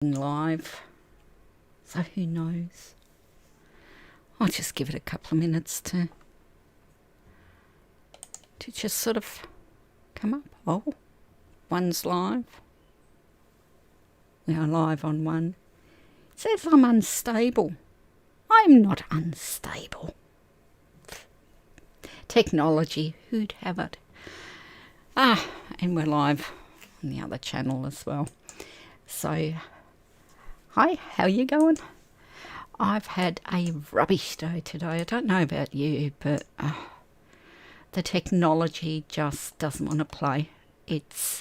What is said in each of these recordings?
live, so who knows. I'll just give it a couple of minutes to just sort of come up. Oh, one's live. We are live on one. It says I'm unstable. I'm not unstable. Technology, who'd have it? And we're live on the other channel as well. So, hi, how you going? I've had a rubbish day today. I don't know about you, but the technology just doesn't want to play. It's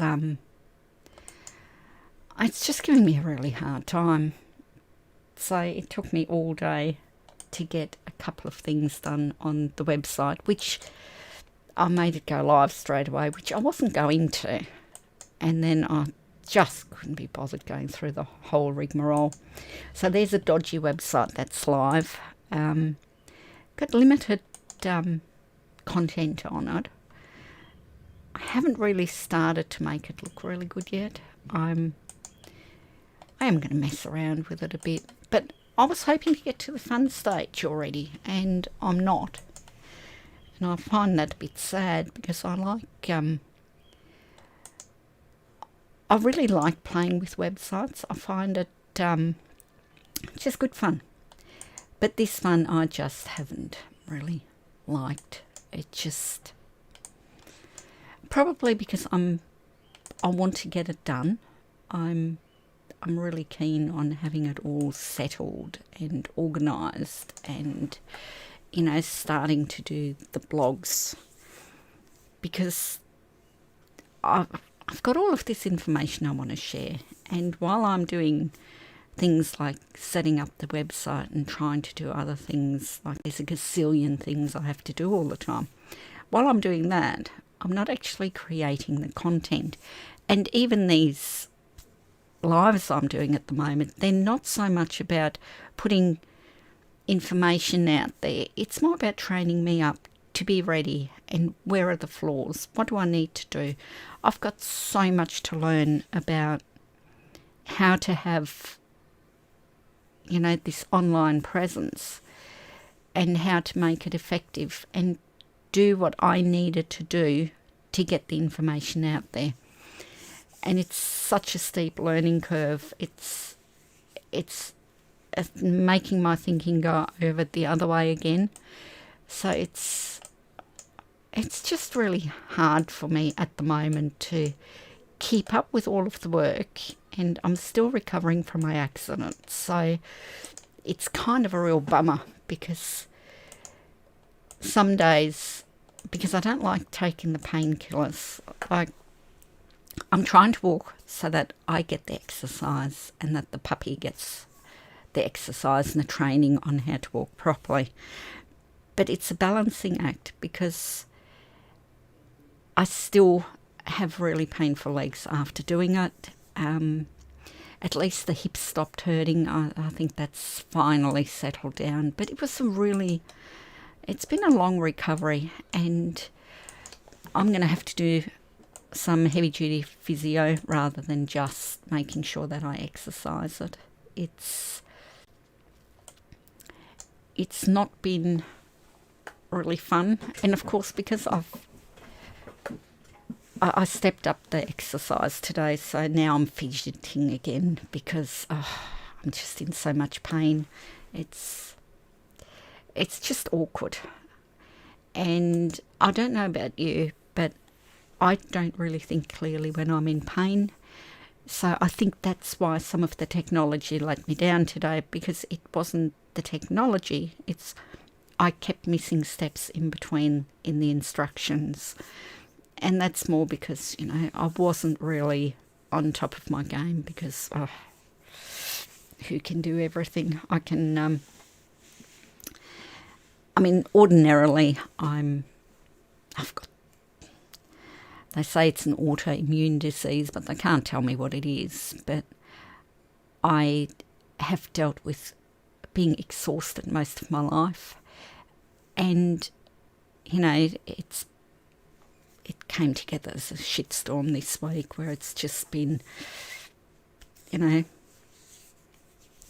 just giving me a really hard time. So it took me all day to get a couple of things done on the website, which I made it go live straight away, which I wasn't going to. And then I just couldn't be bothered going through the whole rigmarole. So there's a dodgy website that's live. Got limited content on it. I haven't really started to make it look really good yet. I am going to mess around with it a bit, but I was hoping to get to the fun stage already, and I'm not. And I find that a bit sad because I really like playing with websites. I find it just good fun. But this one I just haven't really liked. It just, probably because I want to get it done. I'm really keen on having it all settled and organised and, starting to do the blogs, because I've got all of this information I want to share, and while I'm doing things like setting up the website and trying to do other things, like there's a gazillion things I have to do all the time, while I'm doing that, I'm not actually creating the content. And even these lives I'm doing at the moment, they're not so much about putting information out there. It's more about training me up to be ready, and where are the flaws? What do I need to do? I've got so much to learn about how to have, this online presence and how to make it effective and do what I needed to do to get the information out there. And it's such a steep learning curve. It's making my thinking go over the other way again. So it's just really hard for me at the moment to keep up with all of the work, and I'm still recovering from my accident. So it's kind of a real bummer, because some days, because I don't like taking the painkillers, I'm trying to walk so that I get the exercise and that the puppy gets the exercise and the training on how to walk properly. But it's a balancing act, because I still have really painful legs after doing it. At least the hips stopped hurting. I think that's finally settled down. But it was it's been a long recovery, and I'm going to have to do some heavy-duty physio rather than just making sure that I exercise it. It's not been really fun, and of course, because I stepped up the exercise today, so now I'm fidgeting again because I'm just in so much pain. It's just awkward, and I don't know about you, but I don't really think clearly when I'm in pain. So I think that's why some of the technology let me down today, because it wasn't the technology. I kept missing steps in between in the instructions. And that's more because, I wasn't really on top of my game, because who can do everything? Ordinarily they say it's an autoimmune disease, but they can't tell me what it is. But I have dealt with being exhausted most of my life. And, it came together as a shitstorm this week, where it's just been,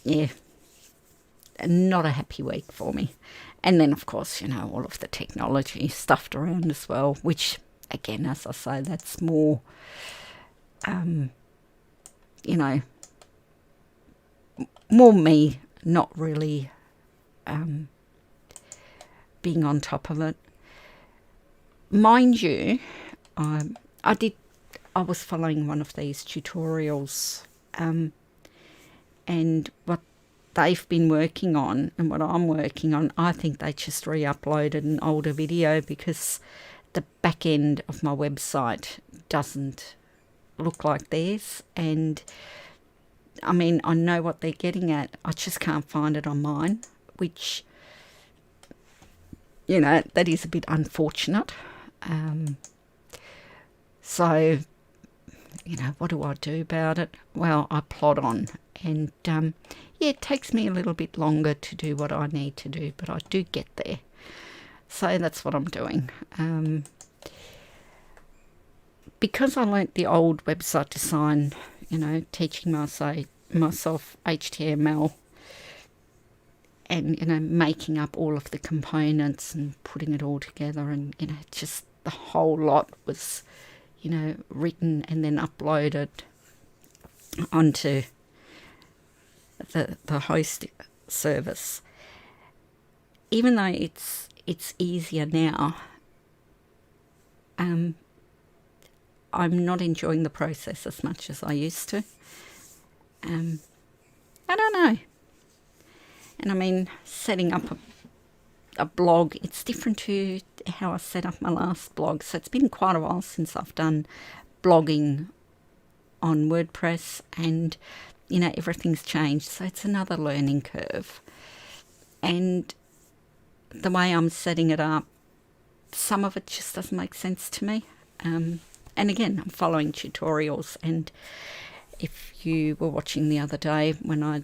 yeah, not a happy week for me. And then, of course, all of the technology stuffed around as well, which, again, as I say, that's more, more me not really being on top of it. Mind you, I was following one of these tutorials, and what they've been working on and what I'm working on, I think they just re-uploaded an older video because the back end of my website doesn't look like theirs. And I mean, I know what they're getting at. I just can't find it on mine, which, that is a bit unfortunate. So, what do I do about it? Well, I plod on. And, it takes me a little bit longer to do what I need to do, but I do get there. So that's what I'm doing. Because I learnt the old website design, teaching myself HTML and, making up all of the components and putting it all together, and, just the whole lot was, written and then uploaded onto the host service. Even though it's easier now, I'm not enjoying the process as much as I used to. I don't know. And I mean, setting up a blog, it's different to how I set up my last blog. So it's been quite a while since I've done blogging on WordPress, and everything's changed, so it's another learning curve. And the way I'm setting it up, some of it just doesn't make sense to me. And again, I'm following tutorials, and if you were watching the other day when I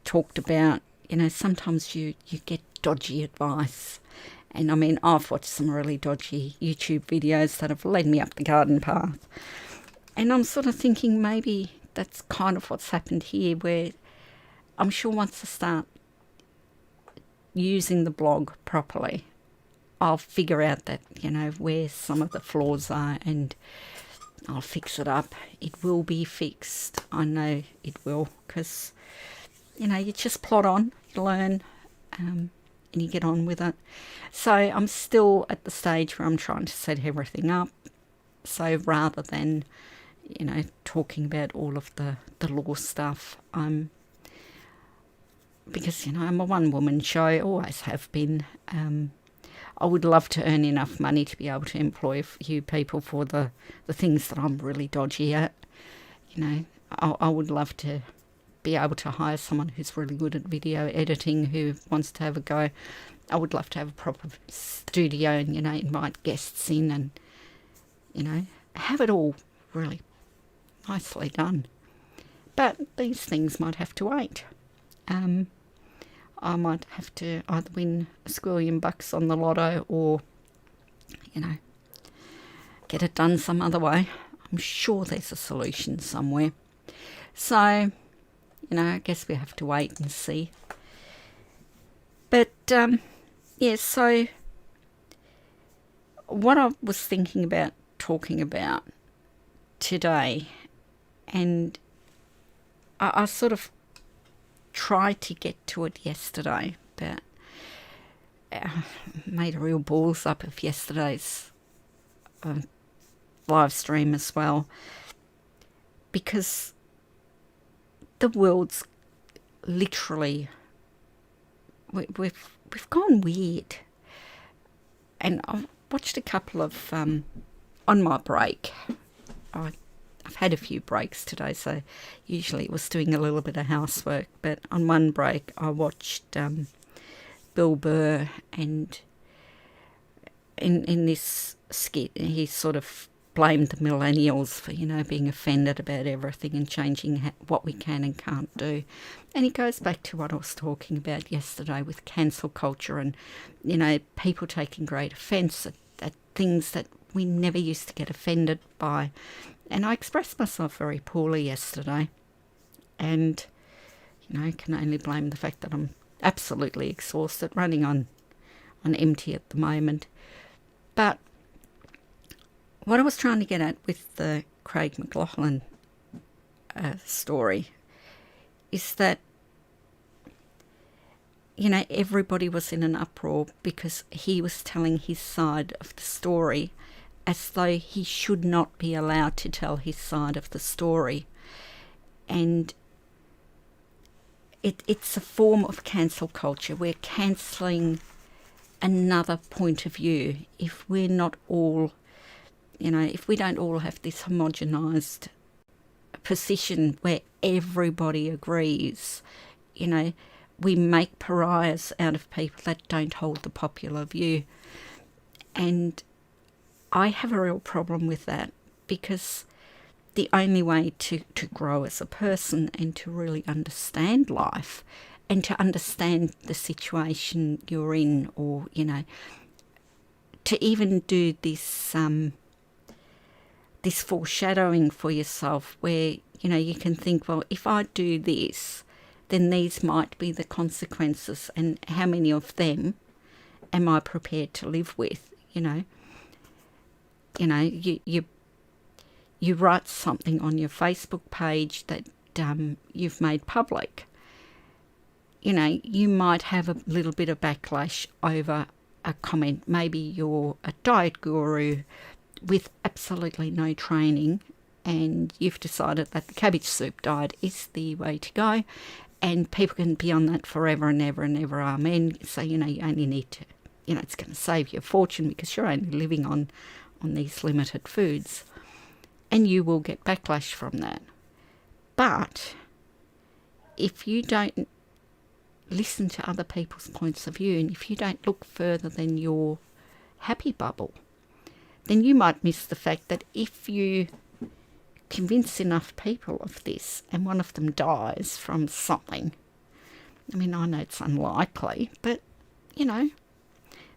talked about, sometimes you get dodgy advice. And I mean, I've watched some really dodgy YouTube videos that have led me up the garden path. And I'm sort of thinking maybe that's kind of what's happened here, where I'm sure once I start using the blog properly, I'll figure out that, where some of the flaws are, and I'll fix it up. It will be fixed. I know it will, because, you just plod on, you learn, and you get on with it. So I'm still at the stage where I'm trying to set everything up. So rather than talking about all of the law stuff, because, I'm a one-woman show, always have been. I would love to earn enough money to be able to employ a few people for the things that I'm really dodgy at. I would love to be able to hire someone who's really good at video editing, who wants to have a go. I would love to have a proper studio and, invite guests in and, have it all really nicely done. But these things might have to wait. I might have to either win a squillion bucks on the lotto or, get it done some other way. I'm sure there's a solution somewhere. So, I guess we have to wait and see. But, so what I was thinking about talking about today, and I sort of tried to get to it yesterday, but made a real balls up of yesterday's live stream as well, because the world's literally, we've gone weird. And I've watched a couple of on my break. I've had a few breaks today, so usually it was doing a little bit of housework, but on one break I watched Bill Burr, and in this skit he sort of blamed the millennials for, being offended about everything and changing what we can and can't do. And it goes back to what I was talking about yesterday with cancel culture and, people taking great offence at things that we never used to get offended by. And I expressed myself very poorly yesterday. And, can only blame the fact that I'm absolutely exhausted, running on empty at the moment. But what I was trying to get at with the Craig McLaughlin story is that, everybody was in an uproar because he was telling his side of the story as though he should not be allowed to tell his side of the story. And it's a form of cancel culture. We're cancelling another point of view if we're not all, if we don't all have this homogenised position where everybody agrees, we make pariahs out of people that don't hold the popular view. And I have a real problem with that, because the only way to grow as a person and to really understand life and to understand the situation you're in, or, to even do this this foreshadowing for yourself where, you can think, well, if I do this, then these might be the consequences, and how many of them am I prepared to live with, you write something on your Facebook page that you've made public. You might have a little bit of backlash over a comment. Maybe you're a diet guru with absolutely no training, and you've decided that the cabbage soup diet is the way to go, and people can be on that forever and ever and ever, amen. So, you only need to, it's going to save you a fortune because you're only living on these limited foods, and you will get backlash from that. But if you don't listen to other people's points of view, and if you don't look further than your happy bubble, then you might miss the fact that if you convince enough people of this and one of them dies from something, I mean, I know it's unlikely, but,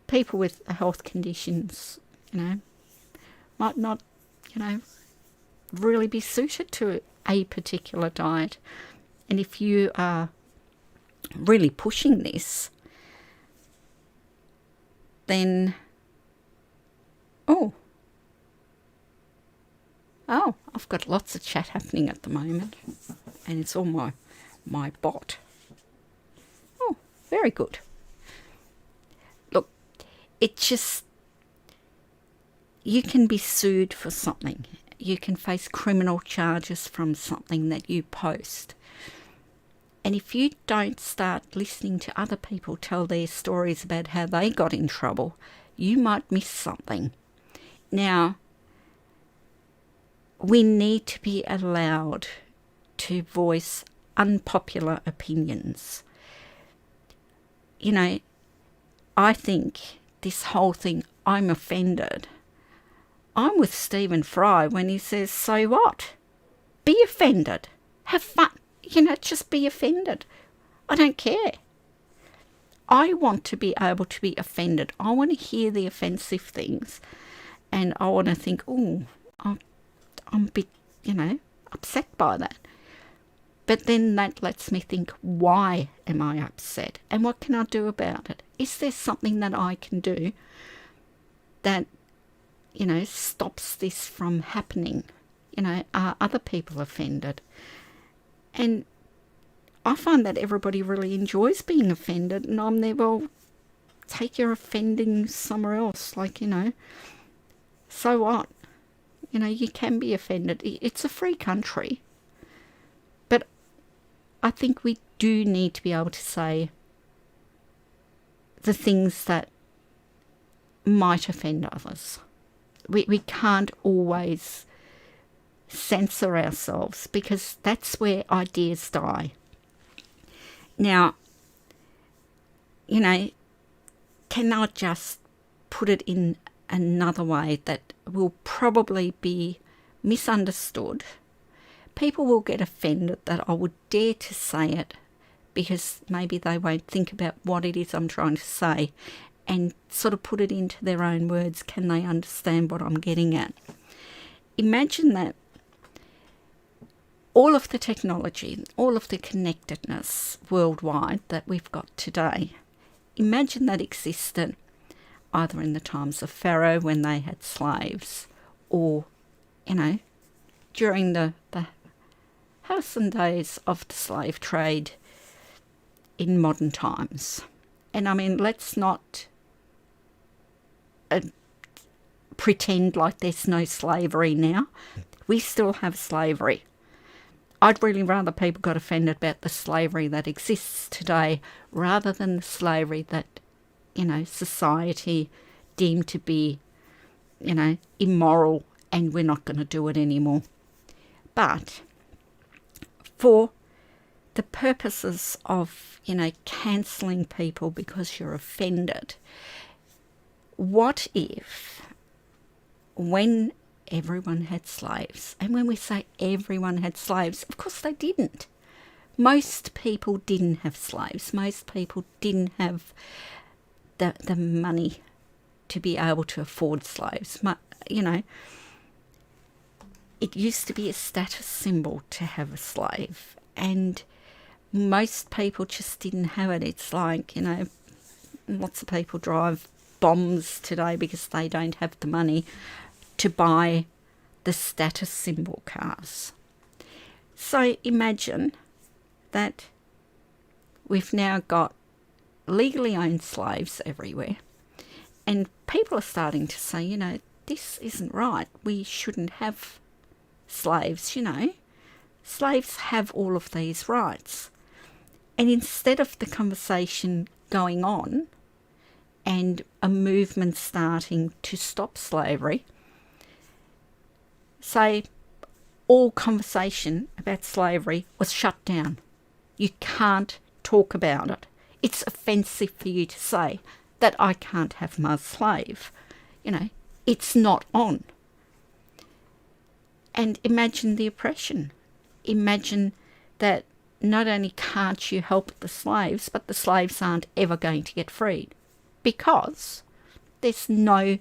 people with health conditions, might not, really be suited to a particular diet. And if you are really pushing this, then, I've got lots of chat happening at the moment, and it's all my bot. Oh, very good. Look, it just, you can be sued for something. You can face criminal charges from something that you post. And if you don't start listening to other people tell their stories about how they got in trouble, you might miss something. Now, we need to be allowed to voice unpopular opinions. I think this whole thing, I'm offended. I'm with Stephen Fry when he says, so what? Be offended. Have fun. Just be offended. I don't care. I want to be able to be offended. I want to hear the offensive things, and I want to think, I'm a bit, upset by that. But then that lets me think, why am I upset? And what can I do about it? Is there something that I can do that, stops this from happening? Are other people offended? And I find that everybody really enjoys being offended, and I'm there, well, take your offending somewhere else. So what? You can be offended. It's a free country. But I think we do need to be able to say the things that might offend others. We can't always censor ourselves, because that's where ideas die. Now, can I just put it in another way that will probably be misunderstood? People will get offended that I would dare to say it, because maybe they won't think about what it is I'm trying to say and sort of put it into their own words. Can they understand what I'm getting at? Imagine that all of the technology, all of the connectedness worldwide that we've got today, imagine that existed either in the times of Pharaoh when they had slaves, or, during the halcyon days of the slave trade in modern times. And I mean, let's not pretend like there's no slavery now. We still have slavery. I'd really rather people got offended about the slavery that exists today rather than the slavery that, society deemed to be, immoral, and we're not going to do it anymore. But for the purposes of, cancelling people because you're offended, what if when everyone had slaves, and when we say everyone had slaves, of course they didn't. Most people didn't have slaves. Most people didn't have the money to be able to afford slaves. It used to be a status symbol to have a slave, and most people just didn't have it. It's like, lots of people drive bombs today because they don't have the money to buy the status symbol cars. So imagine that we've now got legally owned slaves everywhere, and people are starting to say, this isn't right. We shouldn't have slaves, Slaves have all of these rights. And instead of the conversation going on and a movement starting to stop slavery, say all conversation about slavery was shut down. You can't talk about it. It's offensive for you to say that I can't have my slave. It's not on. And imagine the oppression. Imagine that not only can't you help the slaves, but the slaves aren't ever going to get freed because there's no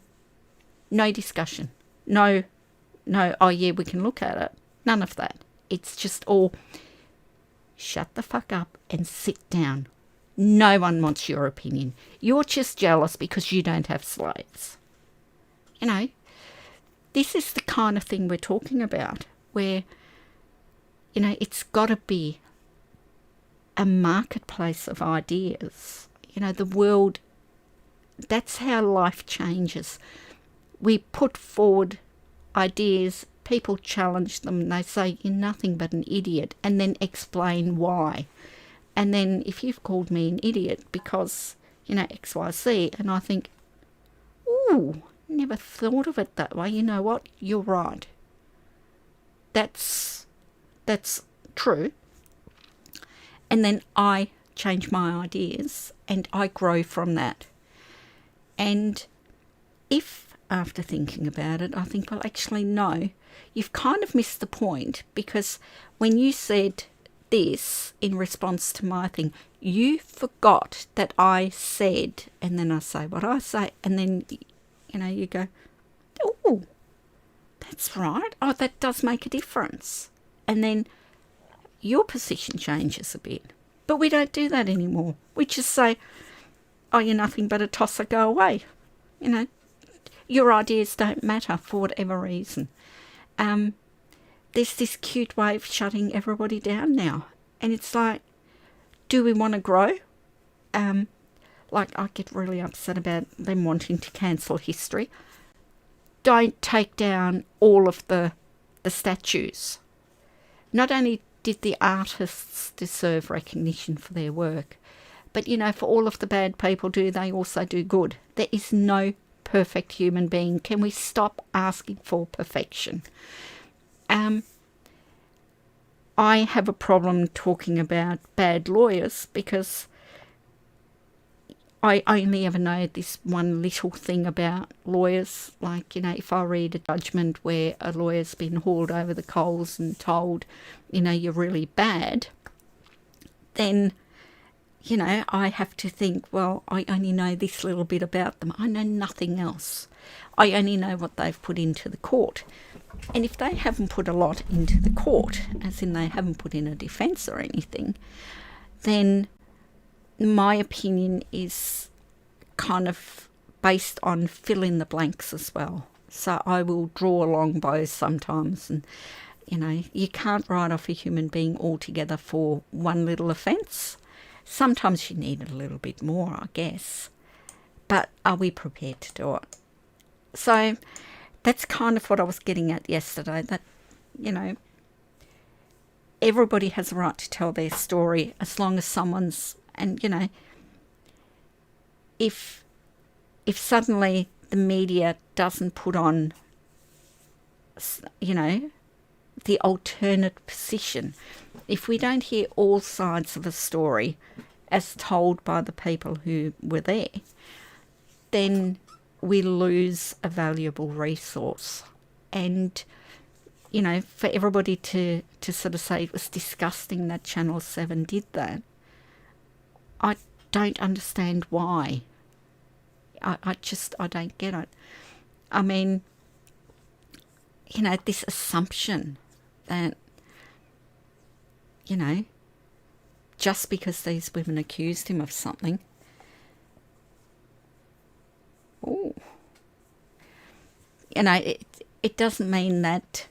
discussion. No, oh yeah, we can look at it. None of that. It's just all shut the fuck up and sit down. No one wants your opinion. You're just jealous because you don't have slaves. This is the kind of thing we're talking about, where, it's got to be a marketplace of ideas. The world, that's how life changes. We put forward ideas, people challenge them, they say, you're nothing but an idiot, and then explain why. And then if you've called me an idiot because, X, Y, Z, and I think, ooh, never thought of it that way. You know what? You're right. That's true. And then I change my ideas and I grow from that. And if after thinking about it, I think, well, actually, no, you've kind of missed the point, because when you said this in response to my thing, you forgot that I said, and then I say what I say, and then you go, oh, that's right. Oh, that does make a difference. And then your position changes a bit. But we don't do that anymore. We just say, oh, you're nothing but a tosser, go away. Your ideas don't matter for whatever reason. There's this cute way of shutting everybody down now. And it's like, do we want to grow? I get really upset about them wanting to cancel history. Don't take down all of the statues. Not only did the artists deserve recognition for their work, but, for all of the bad people they also do good. There is no perfect human being. Can we stop asking for perfection? I have a problem talking about bad lawyers because I only ever know this one little thing about lawyers. Like, if I read a judgment where a lawyer's been hauled over the coals and told, you're really bad, then, you know, I have to think, well, I only know this little bit about them. I know nothing else. I only know what they've put into the court. And if they haven't put a lot into the court, as in they haven't put in a defence or anything, then my opinion is kind of based on fill in the blanks as well. So I will draw long bows sometimes, and you know, you can't write off a human being altogether for one little offence. Sometimes you need a little bit more, I guess. But are we prepared to do it? So that's kind of what I was getting at yesterday, that, you know, everybody has a right to tell their story as long as someone's, and, you know, if suddenly the media doesn't put on, you know, the alternate position, if we don't hear all sides of a story as told by the people who were there, then we lose a valuable resource. And, you know, for everybody to sort of say it was disgusting that Channel 7 did that, I don't understand why. I don't get it. I mean, you know, this assumption that, you know, just because these women accused him of something, oh, you know, it doesn't mean that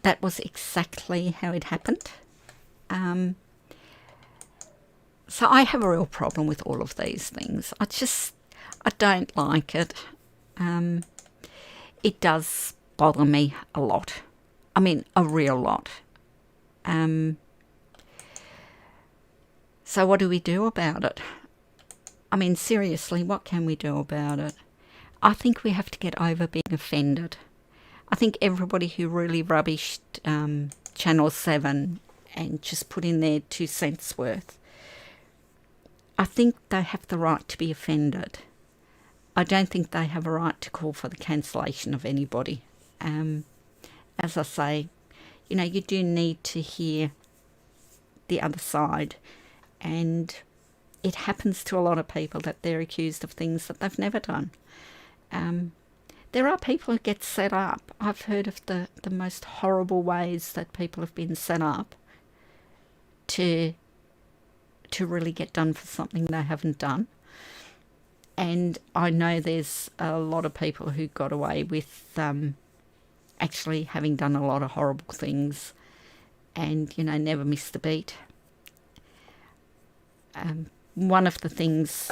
that was exactly how it happened. So I have a real problem with all of these things. I don't like it. It does bother me a lot. I mean, a real lot. So what do we do about it? I mean, seriously, what can we do about it? I think we have to get over being offended. I think everybody who really rubbished Channel 7 and just put in their 2 cents worth, I think they have the right to be offended. I don't think they have a right to call for the cancellation of anybody. As I say, you know, you do need to hear the other side, and it happens to a lot of people that they're accused of things that they've never done. There are people who get set up. I've heard of the most horrible ways that people have been set up to really get done for something they haven't done. And I know there's a lot of people who got away with actually having done a lot of horrible things and, you know, never missed a beat. One of the things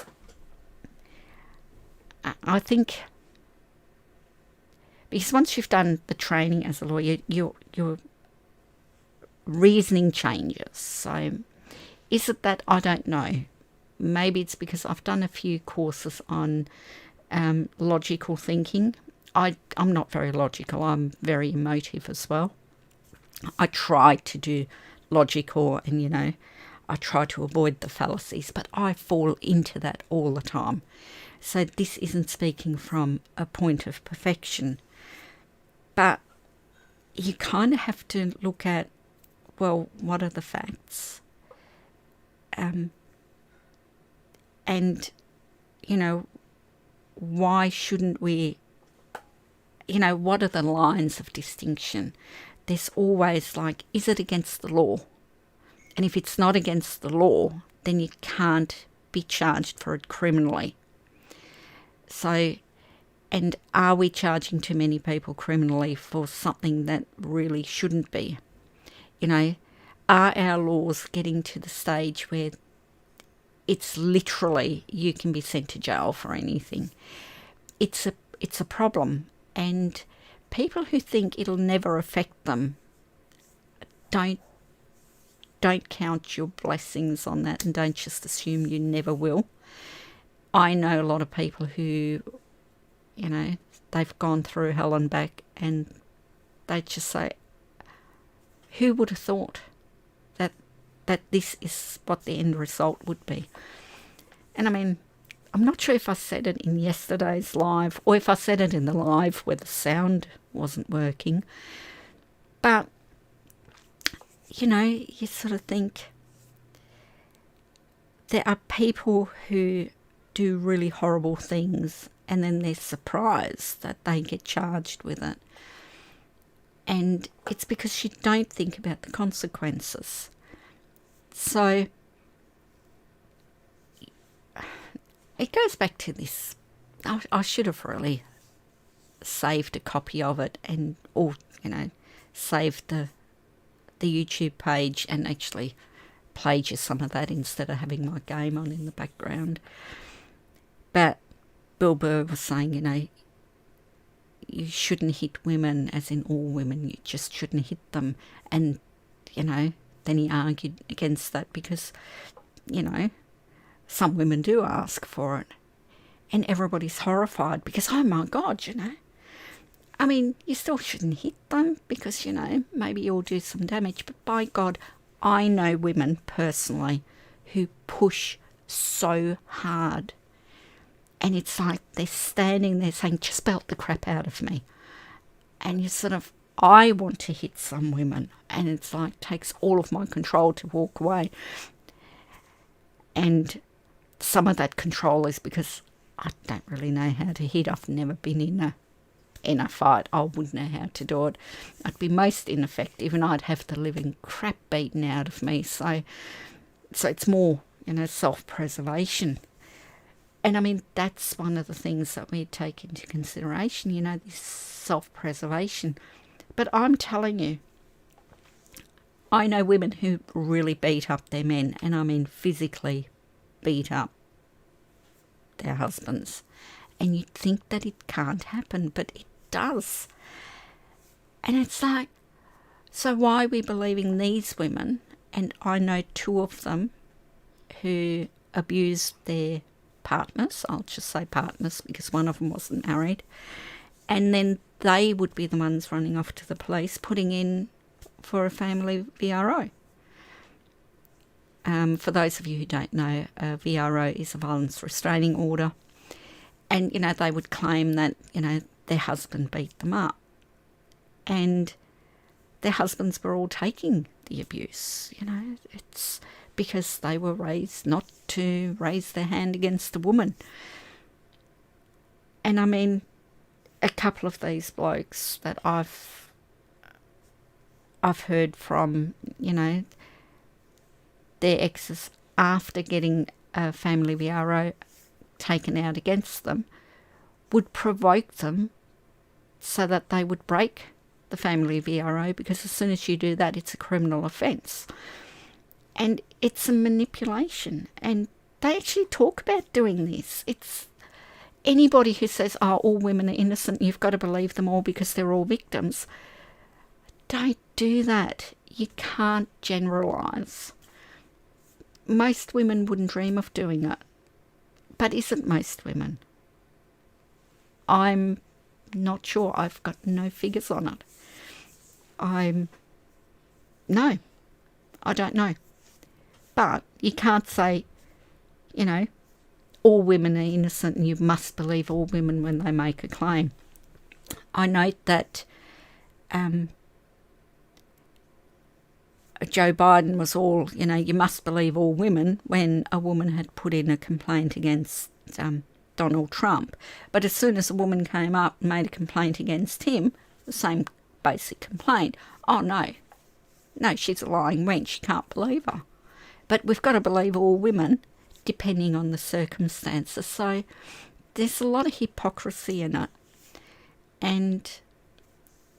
I think, because once you've done the training as a lawyer, your reasoning changes. So is it that? I don't know. Maybe it's because I've done a few courses on logical thinking. I'm not very logical. I'm very emotive as well. I try to do logical, and, you know, I try to avoid the fallacies, but I fall into that all the time. So this isn't speaking from a point of perfection. But you kind of have to look at, well, what are the facts? And, you know, why shouldn't we, you know, what are the lines of distinction? There's always like, is it against the law? And if it's not against the law, then you can't be charged for it criminally. So, and are we charging too many people criminally for something that really shouldn't be? You know, are our laws getting to the stage where it's literally you can be sent to jail for anything? It's a problem, and people who think it'll never affect them don't count your blessings on that, and don't just assume you never will. I know a lot of people who, you know, they've gone through hell and back, and they just say, who would have thought that this is what the end result would be? And I mean, I'm not sure if I said it in yesterday's live or if I said it in the live where the sound wasn't working, but, you know, you sort of think there are people who do really horrible things and then they're surprised that they get charged with it. And it's because you don't think about the consequences. So it goes back to this. I should have really saved a copy of it or saved the YouTube page and actually played you some of that instead of having my game on in the background. But Bill Burr was saying, you shouldn't hit women, as in all women, you just shouldn't hit them. And, then he argued against that because, some women do ask for it. And everybody's horrified because, oh my God, I mean, you still shouldn't hit them because, maybe you'll do some damage. But by God, I know women personally who push so hard. And it's like they're standing there saying, just belt the crap out of me. And you sort of, I want to hit some women. And it's like, takes all of my control to walk away. And some of that control is because I don't really know how to hit. I've never been in a fight. I wouldn't know how to do it. I'd be most ineffective and I'd have the living crap beaten out of me. So it's more, self-preservation. And I mean, that's one of the things that we take into consideration, this self-preservation. But I'm telling you, I know women who really beat up their men, and I mean physically beat up their husbands. And you'd think that it can't happen, but it does. And it's like, so why are we believing these women? And I know 2 of them who abused their partners. I'll just say partners because one of them wasn't married. And then they would be the ones running off to the police, putting in for a family VRO. For those of you who don't know, a VRO is a violence restraining order. And, they would claim that, their husband beat them up. And their husbands were all taking the abuse. It's because they were raised not to raise their hand against a woman. And I mean, a couple of these blokes that I've heard from, their exes after getting a family VRO taken out against them would provoke them so that they would break the family VRO, because as soon as you do that, it's a criminal offence. And it's a manipulation. And they actually talk about doing this. It's anybody who says, oh, all women are innocent, you've got to believe them all because they're all victims. Don't do that. You can't generalise. Most women wouldn't dream of doing it. But isn't most women? I'm not sure. I've got no figures on it. No, I don't know. But you can't say, all women are innocent and you must believe all women when they make a claim. I note that Joe Biden was all, you must believe all women when a woman had put in a complaint against Donald Trump. But as soon as a woman came up and made a complaint against him, the same basic complaint, oh no, she's a lying wench, you can't believe her. But we've got to believe all women depending on the circumstances. So there's a lot of hypocrisy in it. And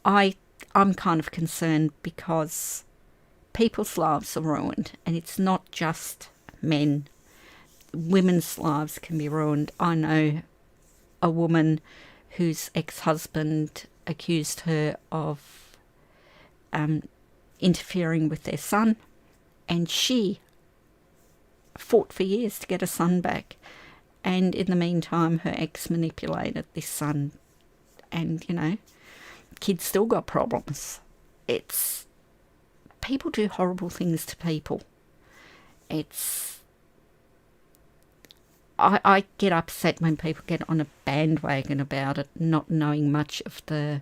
I'm kind of concerned because people's lives are ruined, and it's not just men. Women's lives can be ruined. I know a woman whose ex-husband accused her of interfering with their son, and she fought for years to get her son back. And in the meantime, her ex manipulated this son, and, kids still got problems. People do horrible things to people. I get upset when people get on a bandwagon about it, not knowing much of the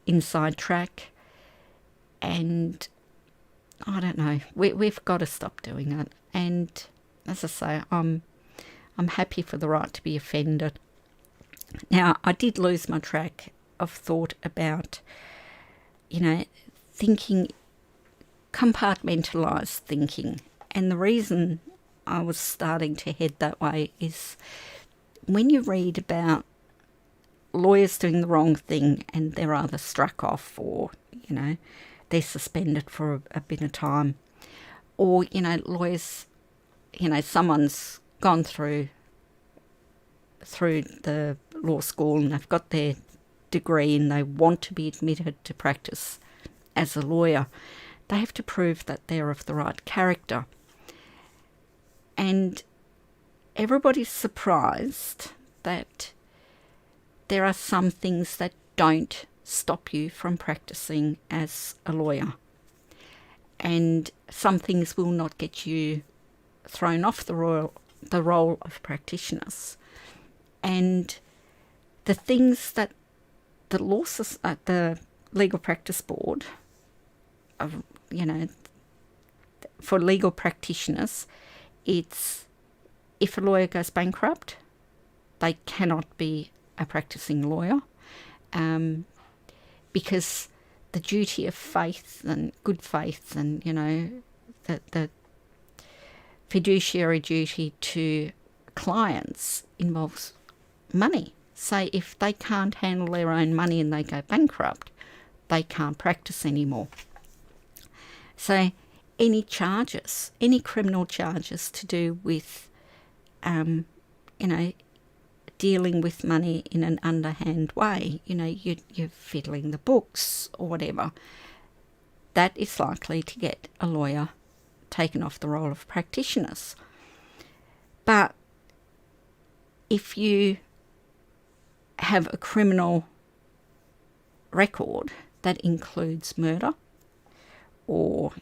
inside track. And I don't know, we've got to stop doing it. And as I say, I'm happy for the right to be offended. Now, I did lose my track of thought about, thinking, compartmentalised thinking. And the reason I was starting to head that way is when you read about lawyers doing the wrong thing and they're either struck off or, they're suspended for a bit of time, or, lawyers, someone's gone through the law school and they've got their degree and they want to be admitted to practice as a lawyer, they have to prove that they're of the right character. And everybody's surprised that there are some things that don't stop you from practicing as a lawyer. And some things will not get you thrown off the role of practitioners. And the things that the Legal Practice Board, for legal practitioners, it's if a lawyer goes bankrupt, they cannot be a practicing lawyer, because the duty of faith and good faith and, the fiduciary duty to clients involves money. Say if they can't handle their own money and they go bankrupt, they can't practice anymore. So any criminal charges to do with, dealing with money in an underhand way, you're fiddling the books or whatever, that is likely to get a lawyer taken off the role of practitioners. But if you have a criminal record that includes murder or,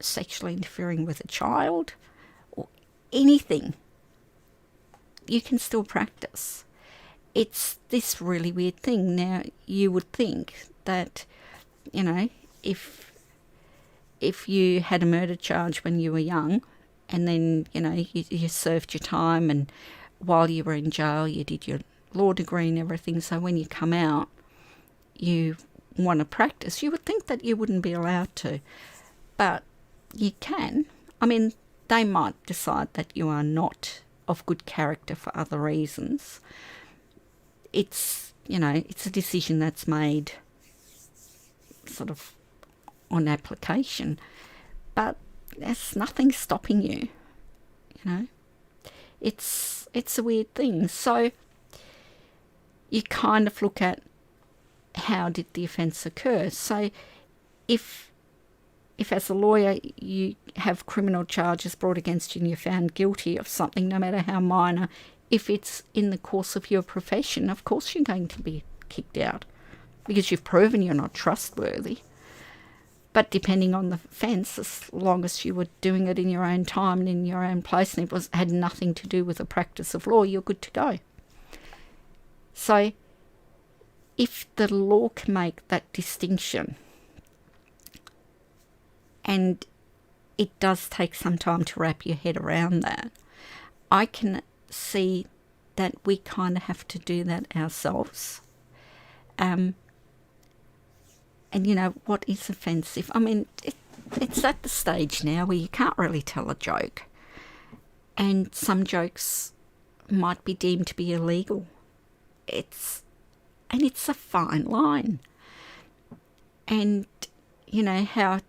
sexually interfering with a child or anything, you can still practice. It's this really weird thing. Now, you would think that, if you had a murder charge when you were young and then, you served your time and while you were in jail you did your law degree and everything, so when you come out you want to practice, you would think that you wouldn't be allowed to. But you can. I mean, they might decide that you are not of good character for other reasons. It's, it's a decision that's made sort of on application, but there's nothing stopping you, It's a weird thing. So you kind of look at how did the offence occur. So if as a lawyer you have criminal charges brought against you and you're found guilty of something, no matter how minor, if it's in the course of your profession, of course you're going to be kicked out because you've proven you're not trustworthy. But depending on the offence, as long as you were doing it in your own time and in your own place and it had nothing to do with the practice of law, you're good to go. So if the law can make that distinction, and it does take some time to wrap your head around that, I can see that we kind of have to do that ourselves. And, what is offensive? I mean, it's at the stage now where you can't really tell a joke. And some jokes might be deemed to be illegal. It's a fine line. And, how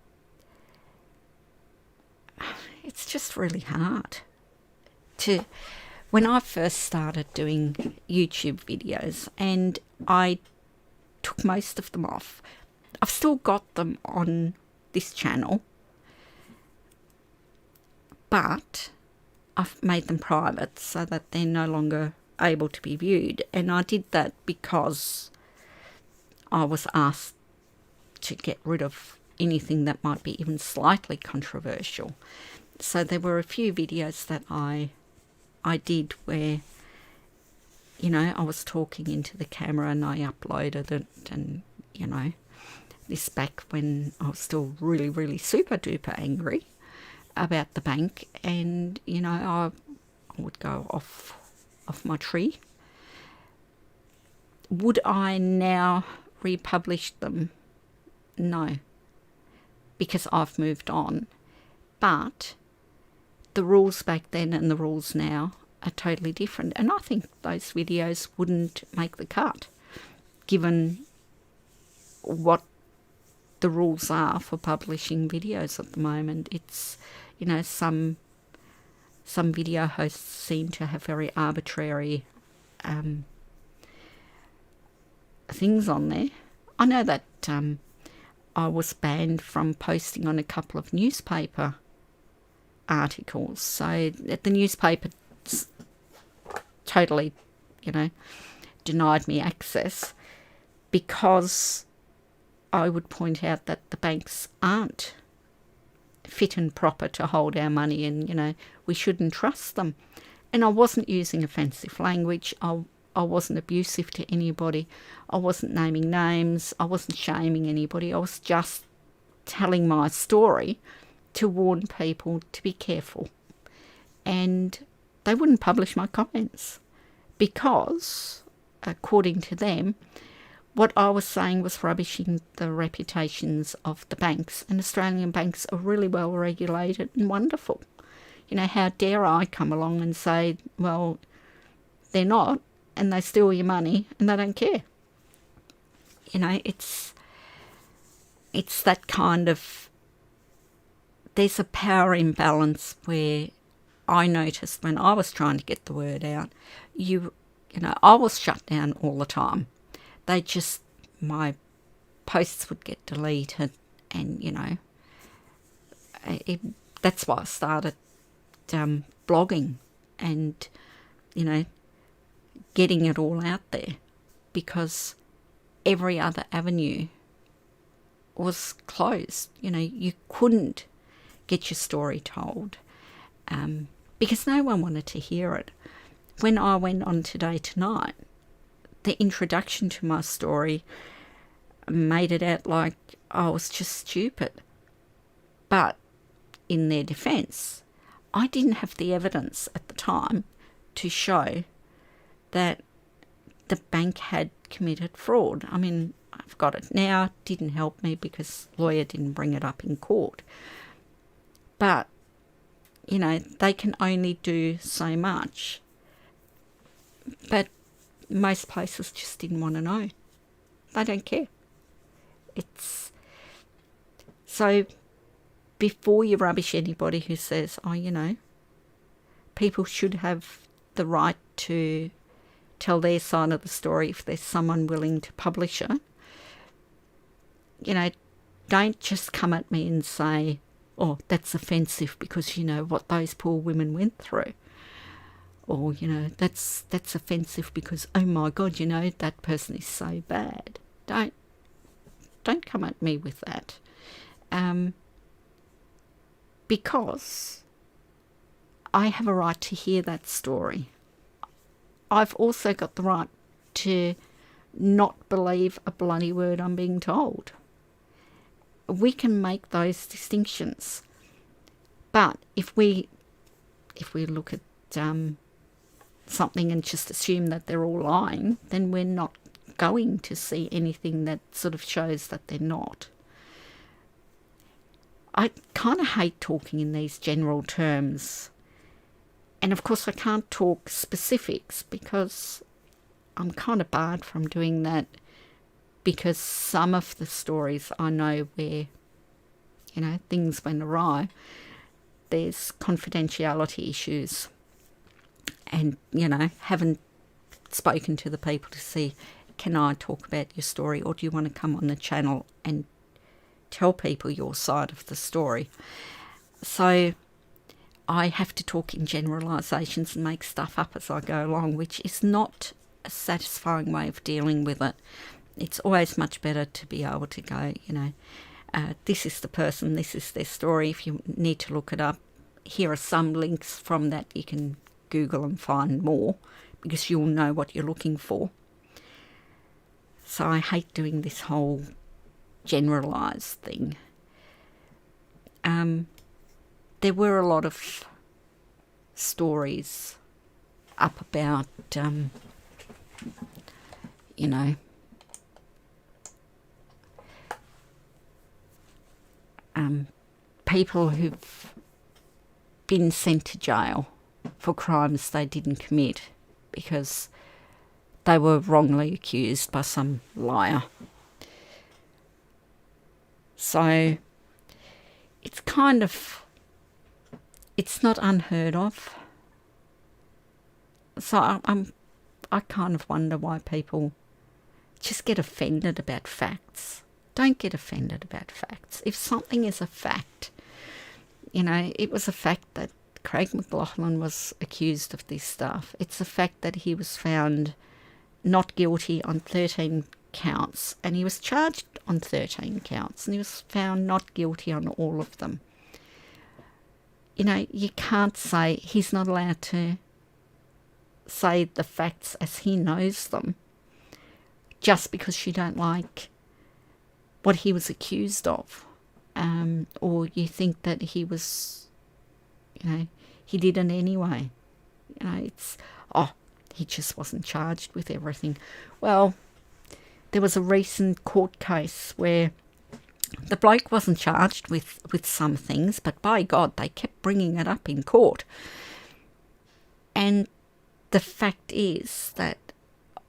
it's just really hard to... When I first started doing YouTube videos, and I took most of them off, I've still got them on this channel, but I've made them private so that they're no longer able to be viewed. And I did that because I was asked to get rid of anything that might be even slightly controversial. So there were a few videos that I did where, I was talking into the camera and I uploaded it, and, this back when I was still really, really super duper angry. about the bank, and I would go off my tree. Would I now republish them? No, because I've moved on. But the rules back then and the rules now are totally different, and I think those videos wouldn't make the cut, given what the rules are for publishing videos at the moment. It's, some video hosts seem to have very arbitrary things on there. I know that I was banned from posting on a couple of newspaper articles, so the newspaper totally, denied me access, because I would point out that the banks aren't fit and proper to hold our money, and we shouldn't trust them. And I wasn't using offensive language. I wasn't abusive to anybody. I wasn't naming names. I wasn't shaming anybody. I was just telling my story to warn people to be careful. And they wouldn't publish my comments because, according to them, what I was saying was rubbishing the reputations of the banks. And Australian banks are really well regulated and wonderful. How dare I come along and say, well, they're not, and they steal your money and they don't care. It's that kind of, there's a power imbalance where I noticed when I was trying to get the word out, I was shut down all the time. My posts would get deleted, and that's why I started blogging and getting it all out there, because every other avenue was closed. You couldn't get your story told because no one wanted to hear it. When I went on Today Tonight, the introduction to my story made it out like I was just stupid. But in their defence, I didn't have the evidence at the time to show that the bank had committed fraud. I mean, I've got it now. Didn't help me because lawyer didn't bring it up in court. But, they can only do so much. But most places just didn't want to know. They don't care. So before you rubbish anybody who says, people should have the right to tell their side of the story if there's someone willing to publish it, don't just come at me and say, oh, that's offensive because what those poor women went through. Or, that's offensive because, oh my God, that person is so bad. Don't come at me with that. Because I have a right to hear that story. I've also got the right to not believe a bloody word I'm being told. We can make those distinctions. But if we look at something and just assume that they're all lying, then we're not going to see anything that sort of shows that they're not. I kind of hate talking in these general terms. And of course I can't talk specifics because I'm kind of barred from doing that, because some of the stories I know where, things went awry, there's confidentiality issues. And, haven't spoken to the people to see, can I talk about your story, or do you want to come on the channel and tell people your side of the story? So I have to talk in generalisations and make stuff up as I go along, which is not a satisfying way of dealing with it. It's always much better to be able to go, this is the person, this is their story. If you need to look it up, here are some links from that you can Google and find more, because you'll know what you're looking for. So I hate doing this whole generalised thing. there were a lot of stories up about, you know, people who've been sent to jail for crimes they didn't commit because they were wrongly accused by some liar. So it's kind of, it's not unheard of. So I kind of wonder why people just get offended about facts. Don't get offended about facts. If something is a fact, you know, it was a fact that Craig McLaughlin was accused of this stuff. It's a fact that he was found not guilty on 13 counts, and he was charged on 13 counts, and he was found not guilty on all of them. You know, you can't say he's not allowed to say the facts as he knows them just because you don't like what he was accused of, or you think that he was, you know, he did it anyway. You know, it's, he just wasn't charged with everything. Well, there was a recent court case where the bloke wasn't charged with some things, but by God, they kept bringing it up in court. And the fact is that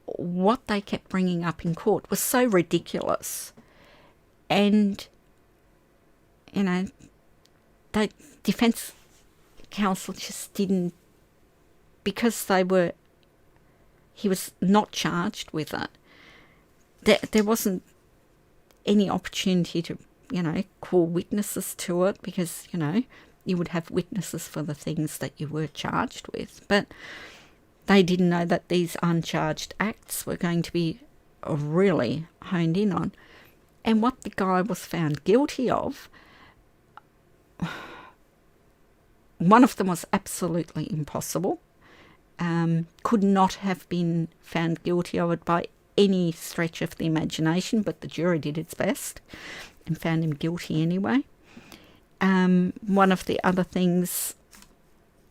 what they kept bringing up in court was so ridiculous. And, you know, the defence counsel just didn't, because he was not charged with it. There wasn't any opportunity to, you know, call witnesses to it because, you know, you would have witnesses for the things that you were charged with. But they didn't know that these uncharged acts were going to be really honed in on. And what the guy was found guilty of, one of them was absolutely impossible. Could not have been found guilty of it by any stretch of the imagination, but the jury did its best and found him guilty anyway. One of the other things,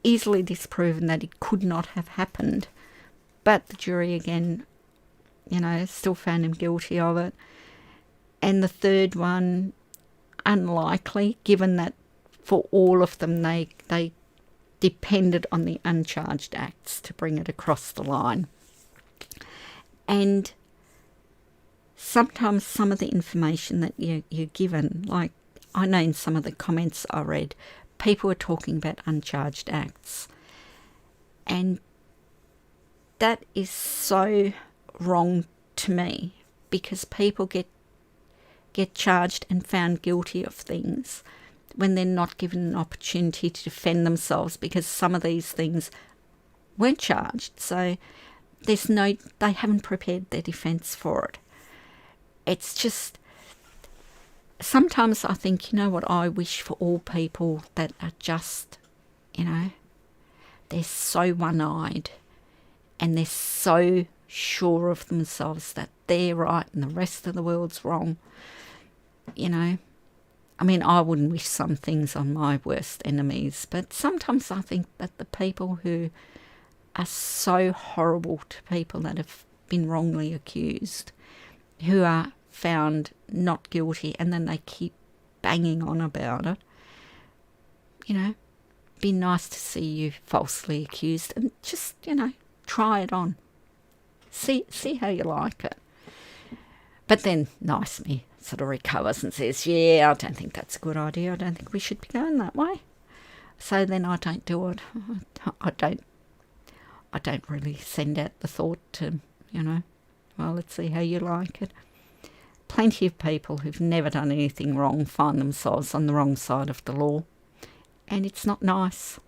easily disproven that it could not have happened, but the jury again, you know, still found him guilty of it. And the third one, unlikely, given that for all of them they depended on the uncharged acts to bring it across the line. And sometimes some of the information that you're given, like I know in some of the comments I read, people were talking about uncharged acts. And that is so wrong to me, because people get charged and found guilty of things when they're not given an opportunity to defend themselves, because some of these things weren't charged. So they haven't prepared their defence for it. It's just, sometimes I think, you know what, I wish for all people that are just, you know, they're so one-eyed and they're so sure of themselves that they're right and the rest of the world's wrong. You know, I mean, I wouldn't wish some things on my worst enemies, but sometimes I think that the people who are so horrible to people that have been wrongly accused, who are found not guilty, and then they keep banging on about it, you know, be nice to see you falsely accused and just, you know, try it on. See how you like it. But then Nice-Me sort of recovers and says, yeah, I don't think that's a good idea. I don't think we should be going that way. So then I don't do it. I don't really send out the thought to, you know, well, let's see how you like it. Plenty of people who've never done anything wrong find themselves on the wrong side of the law, and it's not nice.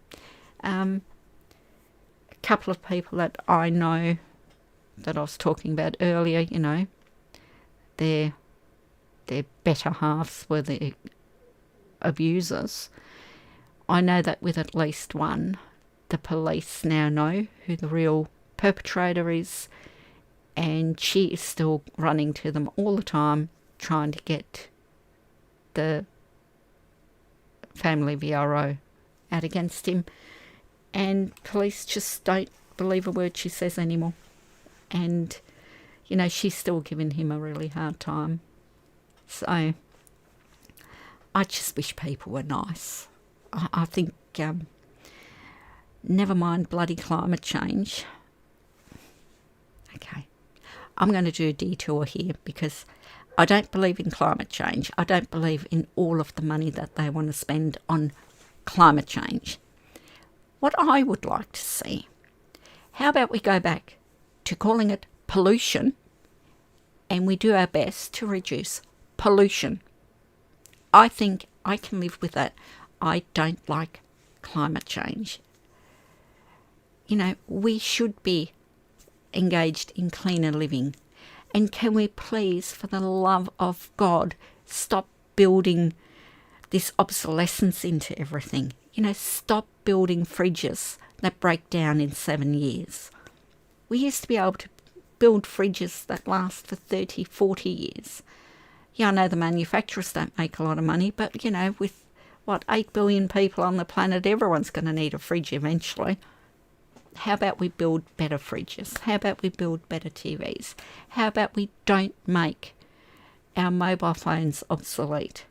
A couple of people that I know that I was talking about earlier, you know, their better halves were the abusers. I know that with at least one, the police now know who the real perpetrator is, and she is still running to them all the time, trying to get the family VRO out against him, and police just don't believe a word she says anymore. And, you know, she's still giving him a really hard time. So I just wish people were nice. I think, never mind bloody climate change. Okay, I'm going to do a detour here because I don't believe in climate change. I don't believe in all of the money that they want to spend on climate change. What I would like to see, how about we go back to calling it pollution, and we do our best to reduce pollution. I think I can live with that. I don't like climate change. You know, we should be engaged in cleaner living. And can we please, for the love of God, stop building this obsolescence into everything? You know, stop building fridges that break down in 7 years. We used to be able to build fridges that last for 30, 40 years. Yeah, I know the manufacturers don't make a lot of money, but, you know, with, 8 billion people on the planet, everyone's going to need a fridge eventually. How about we build better fridges? How about we build better TVs? How about we don't make our mobile phones obsolete?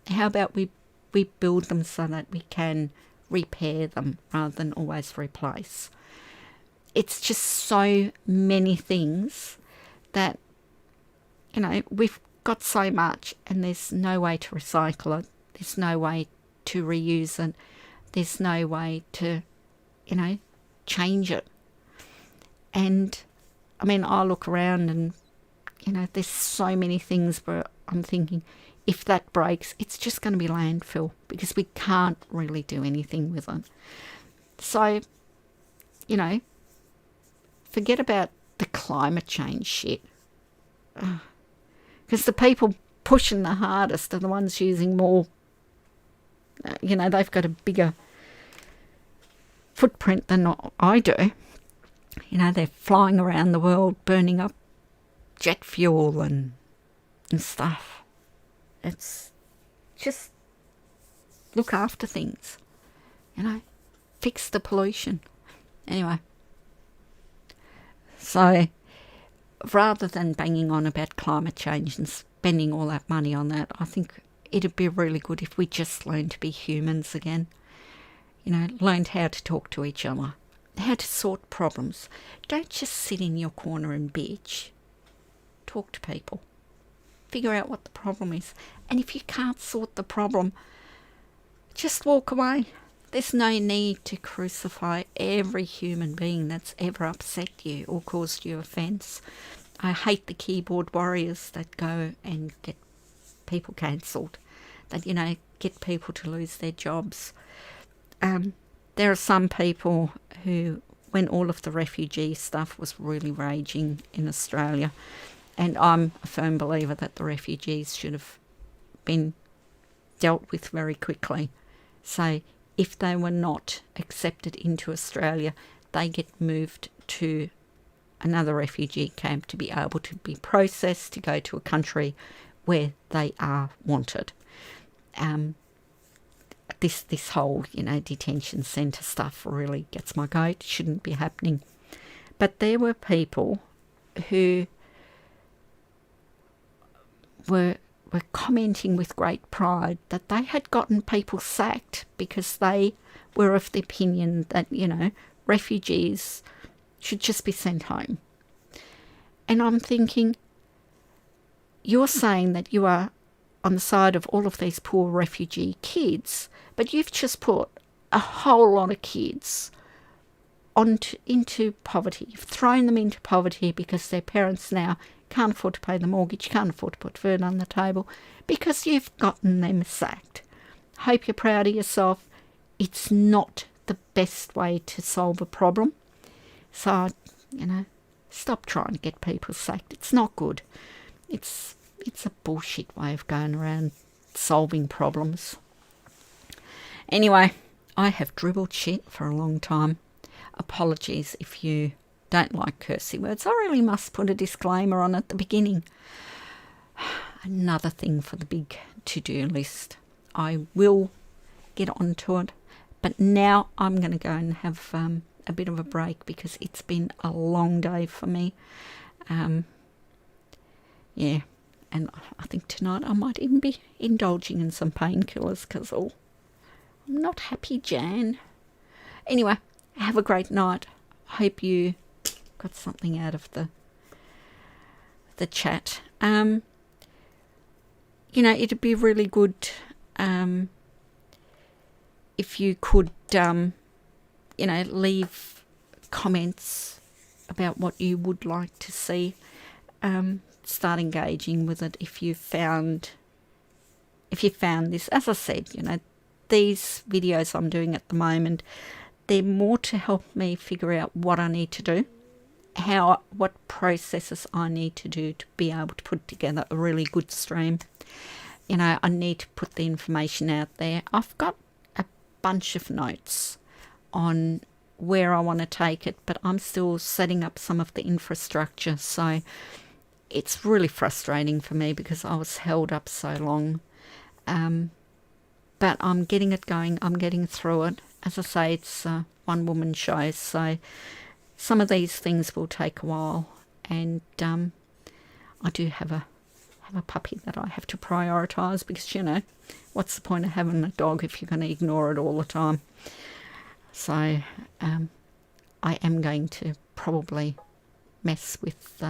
How about we build them so that we can repair them rather than always replace? It's just so many things that, you know, we've got so much and there's no way to recycle it. There's no way to reuse it. There's no way to, you know, change it. And I mean, I look around and, you know, there's so many things where I'm thinking, if that breaks, it's just going to be landfill because we can't really do anything with it. So, you know, forget about the climate change shit. Because the people pushing the hardest are the ones using more, you know, they've got a bigger footprint than I do. You know, they're flying around the world burning up jet fuel and stuff. It's just look after things, you know, fix the pollution. Anyway, so rather than banging on about climate change and spending all that money on that, I think it'd be really good if we just learned to be humans again. You know, learned how to talk to each other, how to sort problems. Don't just sit in your corner and bitch. Talk to people. Figure out what the problem is. And if you can't sort the problem, just walk away. There's no need to crucify every human being that's ever upset you or caused you offence. I hate the keyboard warriors that go and get people cancelled, that, you know, get people to lose their jobs. There are some people who, when all of the refugee stuff was really raging in Australia, and I'm a firm believer that the refugees should have been dealt with very quickly. So if they were not accepted into Australia, they get moved to another refugee camp to be able to be processed to go to a country where they are wanted. This whole, you know, detention centre stuff really gets my goat. It shouldn't be happening. But there were people who were commenting with great pride that they had gotten people sacked because they were of the opinion that, you know, refugees should just be sent home. And I'm thinking, you're saying that you are on the side of all of these poor refugee kids, but you've just put a whole lot of kids into poverty. You've thrown them into poverty because their parents now can't afford to pay the mortgage, can't afford to put food on the table, because you've gotten them sacked. Hope you're proud of yourself. It's not the best way to solve a problem. So, you know, stop trying to get people sacked. It's not good. It's a bullshit way of going around solving problems. Anyway, I have dribbled shit for a long time. Apologies if you don't like cursey words. I really must put a disclaimer on at the beginning. Another thing for the big to-do list. I will get onto it, But now I'm going to go and have a bit of a break because it's been a long day for me. Yeah, and I think tonight I might even be indulging in some painkillers because I'm not happy, Jan. Anyway, have a great night. I hope you got something out of the chat. It'd be really good if you could, leave comments about what you would like to see. Start engaging with it if you found this. As I said, these videos I'm doing at the moment, they're more to help me figure out what I need to do, what processes I need to do to be able to put together a really good stream. I need to put the information out there. I've got a bunch of notes on where I want to take it, but I'm still setting up some of the infrastructure, so it's really frustrating for me because I was held up so long. But I'm getting it going. I'm getting through it. As I say, it's a one-woman show, so some of these things will take a while. And I do have a puppy that I have to prioritise because, what's the point of having a dog if you're going to ignore it all the time? So I am going to probably mess with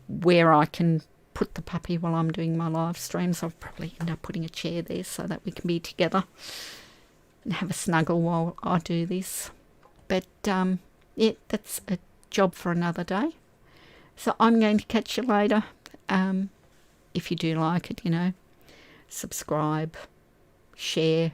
where I can put the puppy while I'm doing my live streams. I'll probably end up putting a chair there so that we can be together and have a snuggle while I do this. But that's a job for another day. So I'm going to catch you later. If you do like it, subscribe, share,